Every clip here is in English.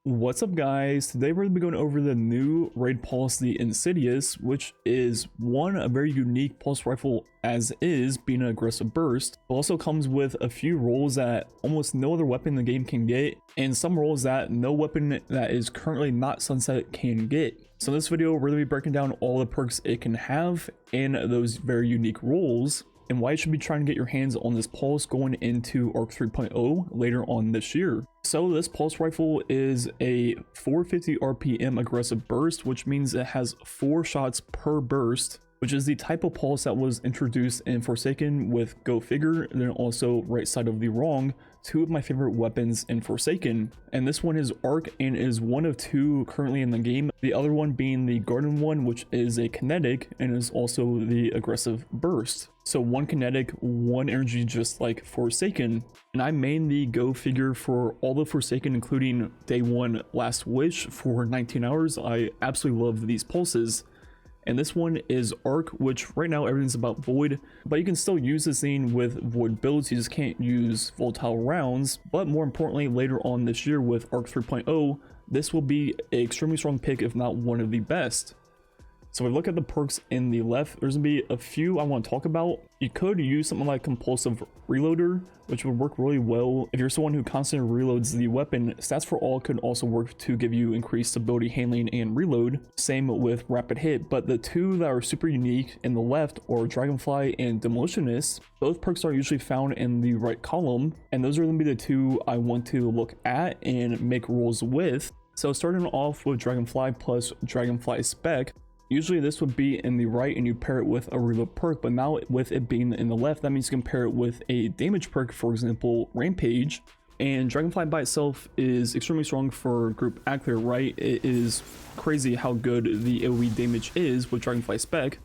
What's up guys, today we're going to be going over the new raid policy Insidious, which is a very unique pulse rifle as is, being an aggressive burst. It also comes with a few roles that almost no other weapon in the game can get, and some roles that no weapon that is currently not sunset can get. So in this video we're going to be breaking down all the perks it can have and those very unique roles, and why you should be trying to get your hands on this pulse going into Arc 3.0 later on this year. So this pulse rifle is a 450 RPM aggressive burst, which means it has 4 shots per burst, which is the type of pulse that was introduced in Forsaken with Go Figure, and then also Right Side of the Wrong, 2 of my favorite weapons in Forsaken. And this one is Arc and is one of 2 currently in the game, the other one being the Garden one, which is a kinetic and is also the aggressive burst. So 1 kinetic, 1 energy, just like Forsaken. And I main the Go Figure for all the Forsaken, including Day 1 Last Wish for 19 hours. I absolutely love these pulses. And this one is Arc, which right now everything's about Void, but you can still use this thing with Void builds. You just can't use volatile rounds. But more importantly, later on this year with Arc 3.0, this will be an extremely strong pick, if not one of the best. So if we look at the perks in the left, there's gonna be a few I want to talk about. You could use something like Compulsive Reloader, which would work really well if you're someone who constantly reloads the weapon. Stats for all could also work to give you increased stability, handling, and reload. Same with Rapid Hit, but the 2 that are super unique in the left are Dragonfly and Demolitionist. Both perks are usually found in the right column, and those are gonna be the 2 I want to look at and make rolls with. So starting off with Dragonfly plus Dragonfly Spec. Usually this would be in the right and you pair it with a reload perk, but now with it being in the left, that means you can pair it with a damage perk, for example, Rampage. And Dragonfly by itself is extremely strong for group ad clear, right? It is crazy how good the AoE damage is with Dragonfly Spec.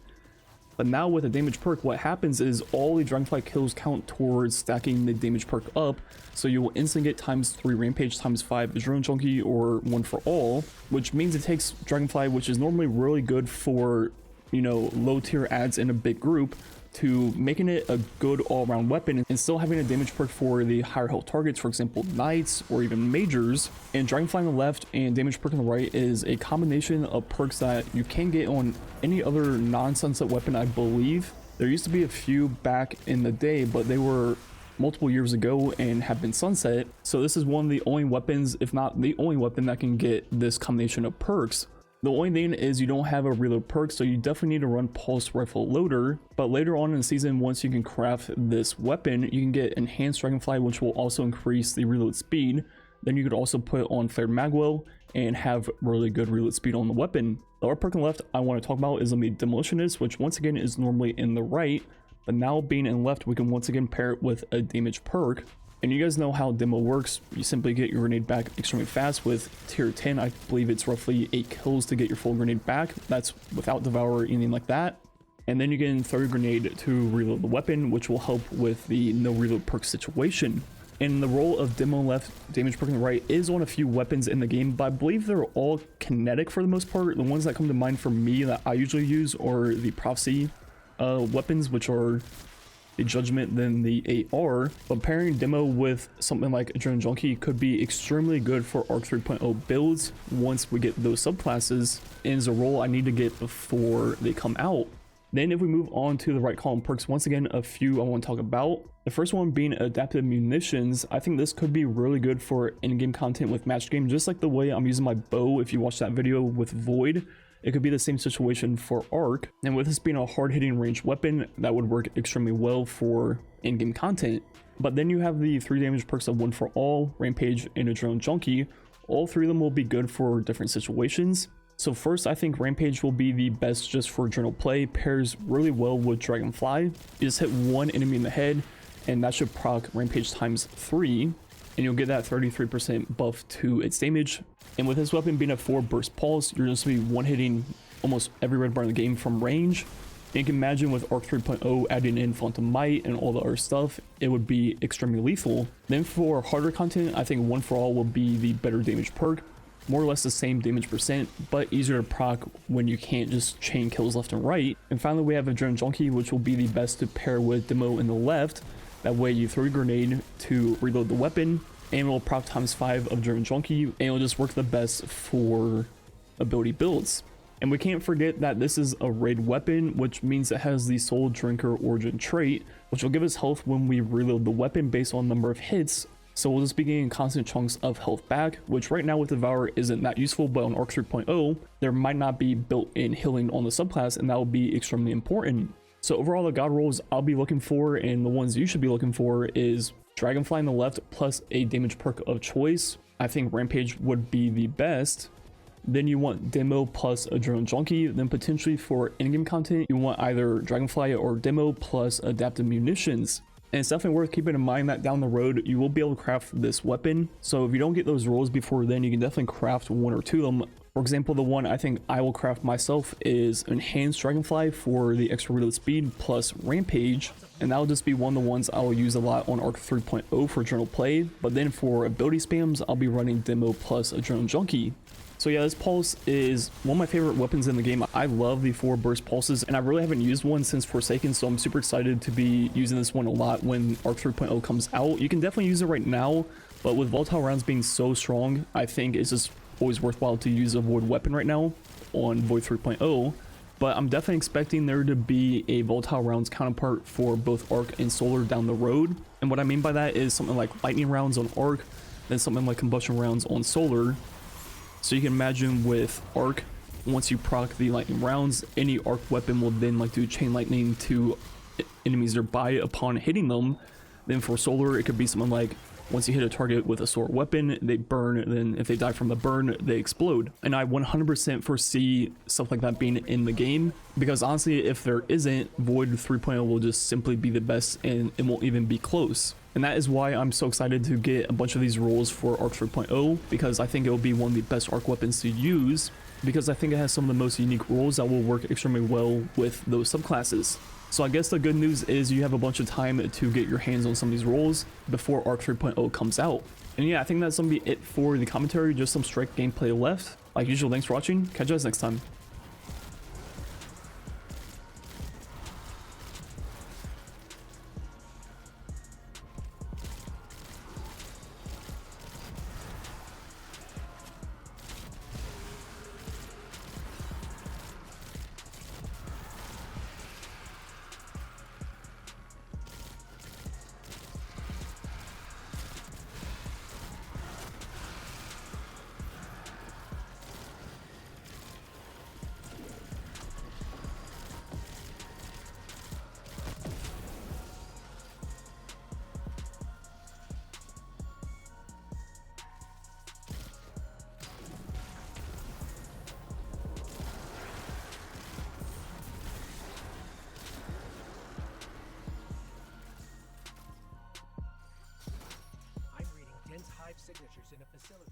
But now with a damage perk, what happens is all the Dragonfly kills count towards stacking the damage perk up, so you will instantly get ×3 Rampage, ×5 Adrenaline Junkie, or 1 for all, which means it takes Dragonfly, which is normally really good for, you know, low tier ads in a big group, to making it a good all-around weapon and still having a damage perk for the higher health targets, for example knights or even majors. And Dragonfly on the left and damage perk on the right is a combination of perks that you can get on any other non-sunset weapon, I believe. There used to be a few back in the day, but they were multiple years ago and have been sunset. So this is one of the only weapons, if not the only weapon, that can get this combination of perks. The only thing is you don't have a reload perk, so you definitely need to run Pulse Rifle Loader. But later on in the season, once you can craft this weapon, you can get Enhanced Dragonfly, which will also increase the reload speed. Then you could also put on Flared Magwell and have really good reload speed on the weapon. The other perk on the left I want to talk about is the Demolitionist, which once again is normally in the right, but now being in left, we can once again pair it with a damage perk. And you guys know how demo works. You simply get your grenade back extremely fast with tier 10. I believe it's roughly 8 kills to get your full grenade back. That's without Devour or anything like that. And then you can throw your grenade to reload the weapon, which will help with the no reload perk situation. And the role of demo left, damage perk on the right is on a few weapons in the game, but I believe they're all kinetic for the most part. The ones that come to mind for me that I usually use are the Prophecy weapons, which are the Judgment, then the AR. But pairing demo with something like Adrenaline Junkie could be extremely good for Arc 3.0 builds once we get those subclasses, and is a role I need to get before they come out. Then if we move on to the right column perks, once again a few I want to talk about. The first one being Adaptive Munitions. I think this could be really good for in-game content with match game, just like the way I'm using my bow. If you watch that video with Void, it could be the same situation for Arc, and with this being a hard-hitting ranged weapon, that would work extremely well for in-game content. But then you have the 3 damage perks of 1 for all, Rampage, and Adrenaline Junkie. All 3 of them will be good for different situations. So first, I think Rampage will be the best just for general play, pairs really well with Dragonfly. You just hit 1 enemy in the head, and that should proc Rampage ×3, and you'll get that 33% buff to its damage. And with this weapon being a 4 burst pulse, you're just going to be one-hitting almost every red bar in the game from range. And you can imagine with Arc 3.0 adding in Phantom Might and all the other stuff, it would be extremely lethal. Then for harder content, I think 1 for all will be the better damage perk. More or less the same damage percent, but easier to proc when you can't just chain kills left and right. And finally, we have Adrenaline Junkie, which will be the best to pair with Demo in the left. That way you throw a grenade to reload the weapon, and it'll proc times 5 of Adrenaline Junkie, and it'll just work the best for ability builds. And we can't forget that this is a raid weapon, which means it has the Soul Drinker origin trait, which will give us health when we reload the weapon based on number of hits. So we'll just be getting constant chunks of health back, which right now with Devour isn't that useful, but on Arc 3.0, there might not be built-in healing on the subclass, and that will be extremely important. So overall, the god rolls I'll be looking for, and the ones you should be looking for, is Dragonfly on the left plus a damage perk of choice. I think Rampage would be the best. Then you want Demo plus Adrenaline Junkie. Then potentially for in-game content, you want either Dragonfly or Demo plus Adaptive Munitions. And it's definitely worth keeping in mind that down the road, you will be able to craft this weapon. So if you don't get those rolls before then, you can definitely craft one or two of them. For example, the one I think I will craft myself is Enhanced Dragonfly for the extra reload speed plus Rampage. And that will just be one of the ones I will use a lot on Arc 3.0 for journal play. But then for ability spams, I'll be running Demo plus Adrenaline Junkie. So yeah, this pulse is one of my favorite weapons in the game. I love the 4 burst pulses, and I really haven't used one since Forsaken, so I'm super excited to be using this one a lot when Arc 3.0 comes out. You can definitely use it right now, but with volatile rounds being so strong, I think it's just always worthwhile to use a void weapon right now on Void 3.0. But I'm definitely expecting there to be a volatile rounds counterpart for both Arc and Solar down the road. And what I mean by that is something like lightning rounds on Arc, then something like combustion rounds on Solar. So you can imagine with Arc, once you proc the lightning rounds, any Arc weapon will then like do chain lightning to enemies nearby upon hitting them. Then for Solar, it could be something like once you hit a target with a sword weapon, they burn, and then if they die from the burn, they explode. And I 100% foresee stuff like that being in the game, because honestly, if there isn't, Void 3.0 will just simply be the best, and it won't even be close. And that is why I'm so excited to get a bunch of these rolls for Arc 3.0, because I think it will be one of the best Arc weapons to use, because I think it has some of the most unique rolls that will work extremely well with those subclasses. So I guess the good news is you have a bunch of time to get your hands on some of these rolls before Arc 3.0 comes out. And yeah, I think that's gonna be it for the commentary, just some strike gameplay left. Like usual, thanks for watching, catch you guys next time. Signatures in a facility